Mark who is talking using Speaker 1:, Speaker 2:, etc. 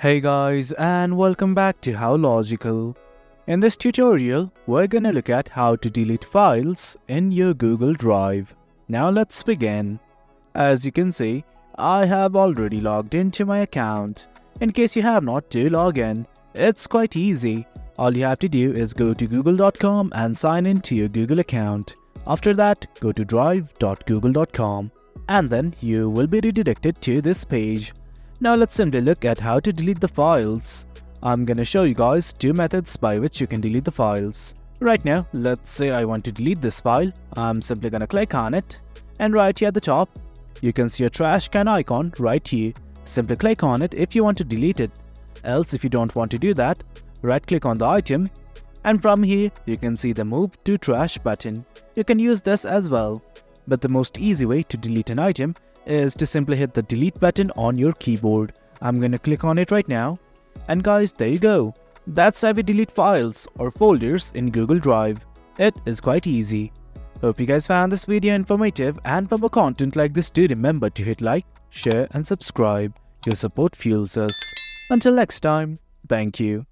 Speaker 1: Hey guys, and welcome back to How Logical. In this tutorial, we're gonna look at how to delete files in your Google Drive. Now let's begin. As you can see, I have already logged into my account. In case you have not, do log in. It's quite easy. All you have to do is go to google.com and sign in to your Google account. After that, go to drive.google.com and then you will be redirected to this page. Now let's simply look at how to delete the files. I'm gonna show you guys two methods by which you can delete the files. Right now, let's say I want to delete this file. I'm simply gonna click on it, and right here at the top, you can see a trash can icon right here. Simply click on it if you want to delete it. Else, if you don't want to do that, right click on the item, and from here you can see the move to trash button. You can use this as well. But the most easy way to delete an item is to simply hit the delete button on your keyboard. I'm gonna click on it right now. And guys, there you go. That's how we delete files or folders in Google Drive. It is quite easy. Hope you guys found this video informative, and for more content like this, do remember to hit like, share and subscribe. Your support fuels us. Until next time, thank you.